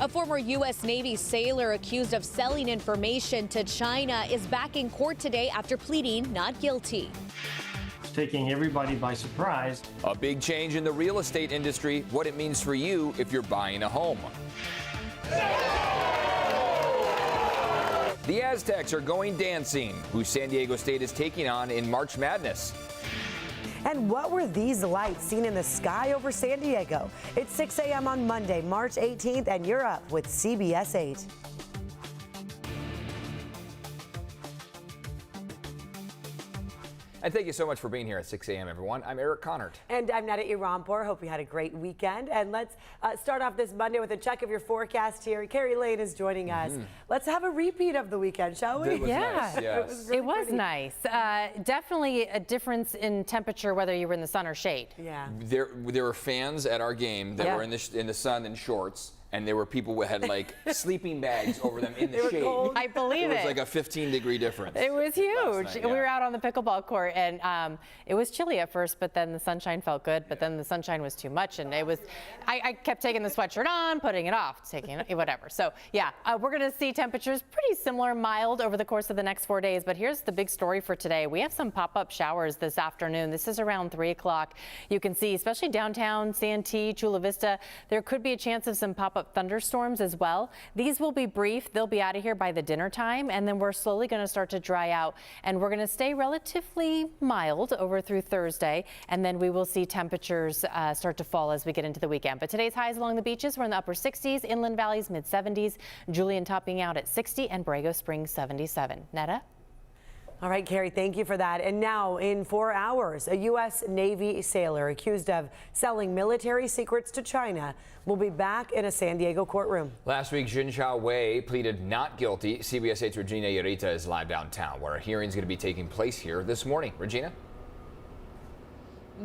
A former U.S. Navy sailor accused of selling information to China is back in court today after pleading not guilty. It's taking everybody by surprise. A big change in the real estate industry, what it means for you if you're buying a home. The Aztecs are going dancing, who San Diego State is taking on in March Madness. And what were these lights seen in the sky over San Diego? It's 6 a.m. on Monday, March 18th, and you're up with CBS 8. And thank you so much for being here at 6 a.m., everyone. I'm Eric Connert. And I'm Netta Irampour. Hope you had a great weekend. And let's start off this Monday with a check of your forecast here. Carrie Lane is joining us. Let's have a repeat of the weekend, shall we? It was nice, yes. It was nice. Definitely a difference in temperature whether you were in the sun or shade. Yeah. There were fans at our game that were in the sun in shorts. And there were people who had like sleeping bags over them in the shade. Cold. I believe it. It was like a 15-degree difference. It was huge. Night, We were out on the pickleball court, and it was chilly at first, but then the sunshine felt good. But then the sunshine was too much, and it was. I kept taking the sweatshirt on, putting it off, taking it, whatever. So yeah, we're going to see temperatures pretty similar, mild over the course of the next 4 days. But here's the big story for today. We have some pop-up showers this afternoon. This is around 3 o'clock. You can see, especially downtown, Santee, Chula Vista, there could be a chance of some pop-up thunderstorms as well. These will be brief. They'll be out of here by the dinner time, and then we're slowly going to start to dry out, and we're going to stay relatively mild over through Thursday, and then we will see temperatures start to fall as we get into the weekend. But today's highs along the beaches were in the upper 60s, inland valleys mid-70s, Julian topping out at 60, and Borrego Springs 77. Netta? All right, Carrie, thank you for that. And now, in 4 hours, a U.S. Navy sailor accused of selling military secrets to China will be back in a San Diego courtroom. Last week, Jianchao Wei pleaded not guilty. CBS 8's Regina Yarita is live downtown, where a hearing is going to be taking place here this morning. Regina?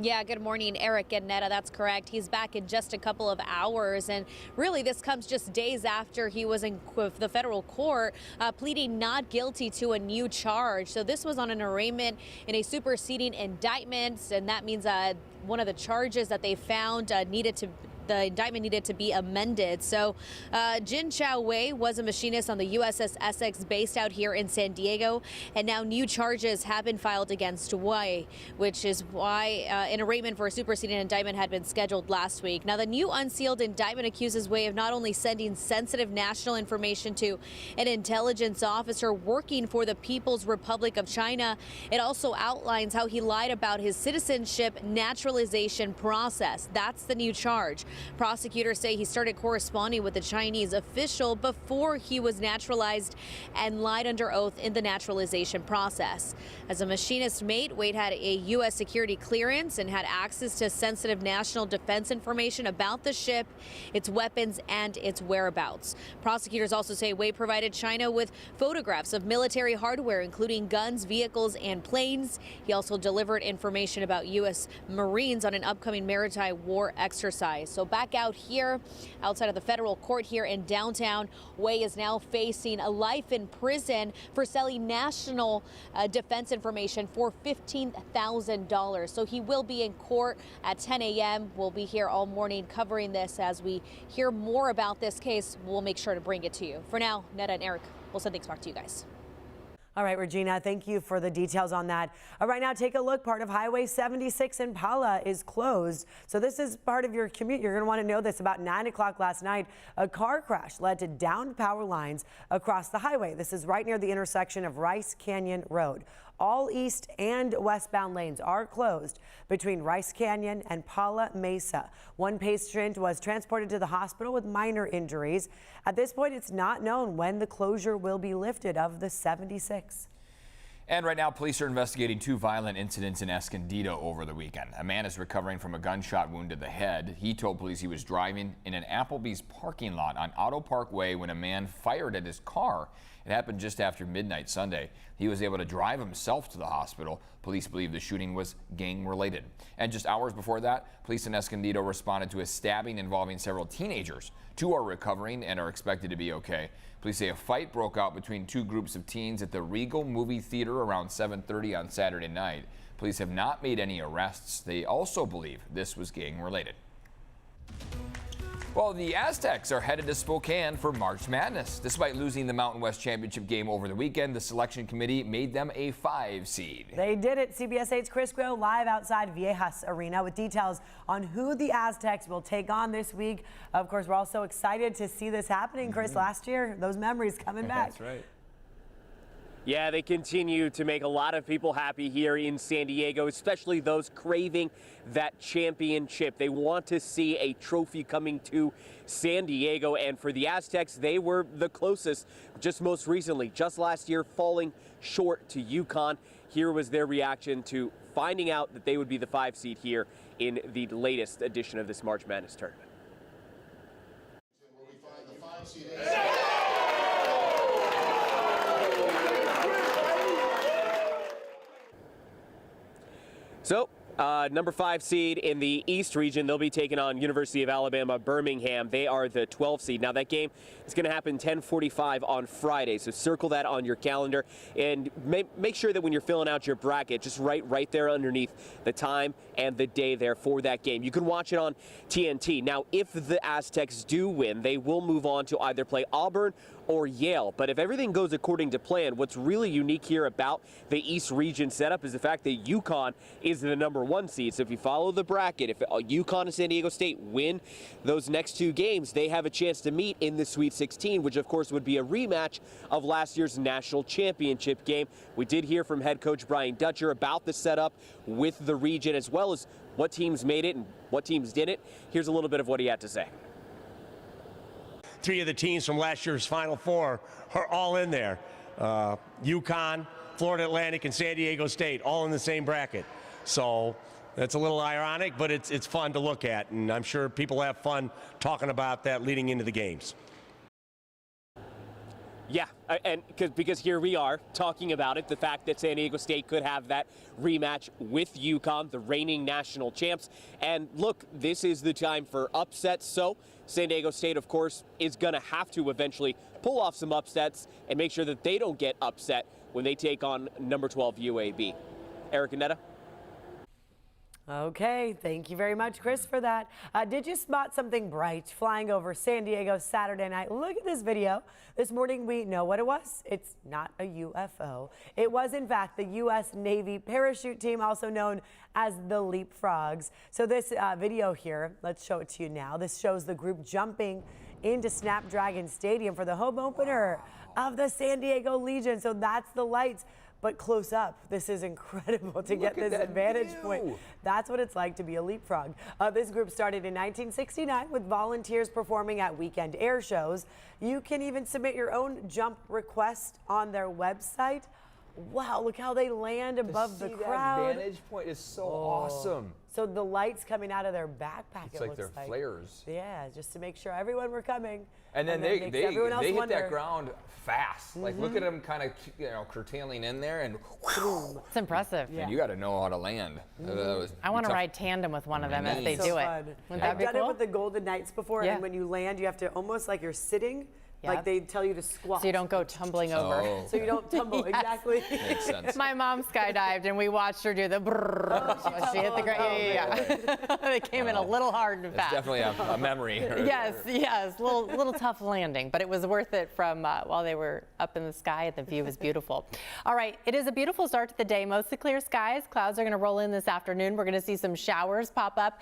Yeah, good morning, Eric and Netta. That's correct. He's back in just a couple of hours. And really, this comes just days after he was in the federal court pleading not guilty to a new charge. So this was on an arraignment in a superseding indictment. And that means one of the charges that they found the indictment needed to be amended. So Jianchao Wei was a machinist on the USS Essex based out here in San Diego, and now new charges have been filed against Wei, which is why an arraignment for a superseding indictment had been scheduled last week. Now the new unsealed indictment accuses Wei of not only sending sensitive national information to an intelligence officer working for the People's Republic of China, it also outlines how he lied about his citizenship naturalization process. That's the new charge. Prosecutors say he started corresponding with the Chinese official before he was naturalized and lied under oath in the naturalization process. As a machinist mate, Wade had a U.S. security clearance and had access to sensitive national defense information about the ship, its weapons, and its whereabouts. Prosecutors also say Wade provided China with photographs of military hardware, including guns, vehicles, and planes. He also delivered information about U.S. Marines on an upcoming maritime war exercise. So back out here outside of the federal court here in downtown, Wei is now facing a life in prison for selling national defense information for $15,000. So he will be in court at 10 a.m. We'll be here all morning covering this. As we hear more about this case, we'll make sure to bring it to you. For now, Netta and Eric, we'll send things back to you guys. All right, Regina, thank you for the details on that. Right now, take a look. Part of Highway 76 in Pala is closed. So this is part of your commute. You're going to want to know this. About 9 o'clock last night, a car crash led to downed power lines across the highway. This is right near the intersection of Rice Canyon Road. All east and westbound lanes are closed between Rice Canyon and Pala Mesa. One patient was transported to the hospital with minor injuries. At this point, it's not known when the closure will be lifted of the 76. And right now, police are investigating 2 violent incidents in Escondido over the weekend. A man is recovering from a gunshot wound to the head. He told police he was driving in an Applebee's parking lot on Auto Park Way when a man fired at his car. It happened just after midnight Sunday. He was able to drive himself to the hospital. Police believe the shooting was gang-related. And just hours before that, police in Escondido responded to a stabbing involving several teenagers. 2 are recovering and are expected to be okay. Police say a fight broke out between 2 groups of teens at the Regal movie theater around 7:30 on Saturday night. Police have not made any arrests. They also believe this was gang-related. Well, the Aztecs are headed to Spokane for March Madness. Despite losing the Mountain West Championship game over the weekend, the selection committee made them a 5 seed. They did it. CBS 8's Chris Groh live outside Viejas Arena with details on who the Aztecs will take on this week. Of course, we're all so excited to see this happening. Chris, last year, those memories coming back. That's right. Yeah, they continue to make a lot of people happy here in San Diego, especially those craving that championship. They want to see a trophy coming to San Diego, and for the Aztecs, they were the closest just most recently, just last year, falling short to UConn. Here was their reaction to finding out that they would be the 5 seed here in the latest edition of this March Madness tournament. So, number 5 seed in the East region, they'll be taking on University of Alabama Birmingham. They are the 12 seed. Now that game is going to happen 10:45 on Friday, so circle that on your calendar and make sure that when you're filling out your bracket, just write right there underneath the time and the day there for that game. You can watch it on TNT. Now, if the Aztecs do win, they will move on to either play Auburn or Yale. But if everything goes according to plan, what's really unique here about the East region setup is the fact that UConn is the number 1 seed. So if you follow the bracket, if UConn and San Diego State win those next 2 games, they have a chance to meet in the Sweet 16, which of course would be a rematch of last year's national championship game. We did hear from head coach Brian Dutcher about the setup with the region, as well as what teams made it and what teams didn't. Here's a little bit of what he had to say. 3 of the teams from last year's Final Four are all in there. UConn, Florida Atlantic, and San Diego State, all in the same bracket. So that's a little ironic, but it's fun to look at, and I'm sure people have fun talking about that leading into the games. Yeah, and because here we are talking about it, the fact that San Diego State could have that rematch with UConn, the reigning national champs. And look, this is the time for upsets. So San Diego State, of course, is going to have to eventually pull off some upsets and make sure that they don't get upset when they take on number 12 UAB. Eric and Netta. Okay, thank you very much, Chris, for that. Did you spot something bright flying over San Diego Saturday night? Look at this video. This morning we know what it was. It's not a UFO. It was, in fact, the U.S. Navy parachute team, also known as the Leapfrogs. So this video here, let's show it to you now. This shows the group jumping into Snapdragon Stadium for the home opener of the San Diego Legion. So that's the lights. But close up, this is incredible to get this vantage point. That's what it's like to be a leapfrog. This group started in 1969 with volunteers performing at weekend air shows. You can even submit your own jump request on their website. Wow, look how they land above the crowd. That vantage point is so awesome. So the lights coming out of their backpack, It's like they're flares. Yeah, just to make sure everyone were coming. And then they hit wonder. that ground fast. Like, look at them kind of, curtailing in there, and It's impressive. and you got to know how to land. I want to ride tandem with one of them if they So do it. fun. Wouldn't that I've be done cool? it with the Golden Knights before, Yeah. and when you land, you have to almost like you're sitting, Yep. like they tell you to squat. So you don't go tumbling over. Oh, So you don't tumble, Yes. exactly. makes sense. My mom skydived and we watched her do the brrrr. She hit the ground. Yeah. They came in a little hard and It's fast. definitely a memory. Yes, little tough landing, but it was worth it from while they were up in the sky. The view was beautiful. All right, it is a beautiful start to the day. Mostly clear skies. Clouds are going to roll in this afternoon. We're going to see some showers pop up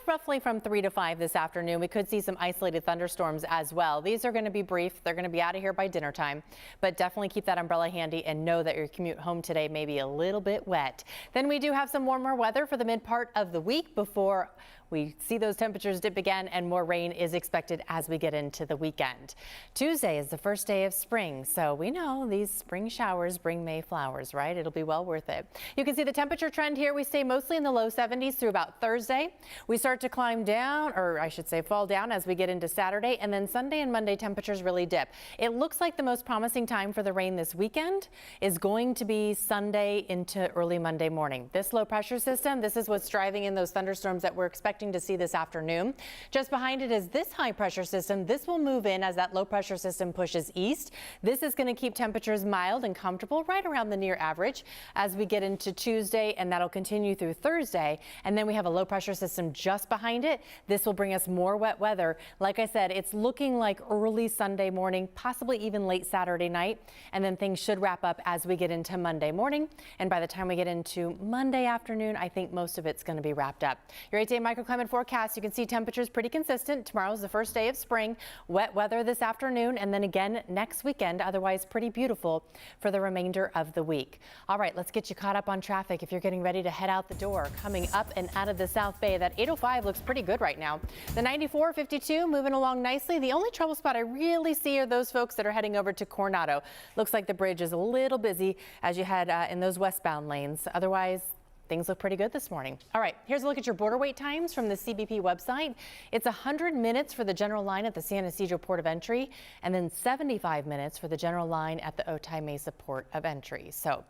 roughly from 3 to 5 this afternoon. We could see some isolated thunderstorms as well. These are going to be brief. They're going to be out of here by dinner time, but definitely keep that umbrella handy and know that your commute home today may be a little bit wet. Then we do have some warmer weather for the mid part of the week before we see those temperatures dip again, and more rain is expected as we get into the weekend. Tuesday is the first day of spring, so we know these spring showers bring May flowers, right? It'll be well worth it. You can see the temperature trend here. We stay mostly in the low 70s through about Thursday. We start to climb down, or I should say fall down, as we get into Saturday, and then Sunday and Monday temperatures really dip. It looks like the most promising time for the rain this weekend is going to be Sunday into early Monday morning. This low pressure system, this is what's driving in those thunderstorms that we're expecting expecting to see this afternoon. Just behind it is this high pressure system. This will move in as that low pressure system pushes east. This is going to keep temperatures mild and comfortable right around the near average as we get into Tuesday, and that'll continue through Thursday. And then we have a low pressure system just behind it. This will bring us more wet weather. Like I said, it's looking like early Sunday morning, possibly even late Saturday night. And then things should wrap up as we get into Monday morning. And by the time we get into Monday afternoon, I think most of it's going to be wrapped up. Your 8-day microclimate forecast, you can see temperatures pretty consistent. Tomorrow's the first day of spring. Wet weather this afternoon and then again next weekend. Otherwise pretty beautiful for the remainder of the week. All right, let's get you caught up on traffic if you're getting ready to head out the door. Coming up and out of the South Bay, that 805 looks pretty good right now. The 94, 52 moving along nicely. The only trouble spot I really see are those folks that are heading over to Coronado. Looks like the bridge is a little busy as you head in those westbound lanes. Otherwise, things look pretty good this morning. All right, here's a look at your border wait times from the CBP website. It's 100 minutes for the general line at the San Ysidro Port of Entry, and then 75 minutes for the general line at the Otay Mesa Port of Entry. So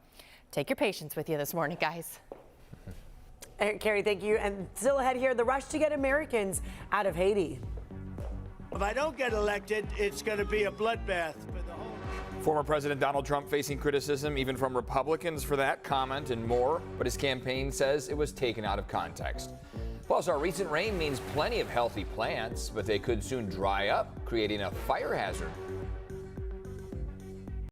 take your patience with you this morning, guys. Carrie, thank you. And still ahead here, the rush to get Americans out of Haiti. If I don't get elected, it's going to be a bloodbath for the whole. Former President Donald Trump facing criticism even from Republicans for that comment and more, but his campaign says it was taken out of context. Plus, our recent rain means plenty of healthy plants, but they could soon dry up, creating a fire hazard.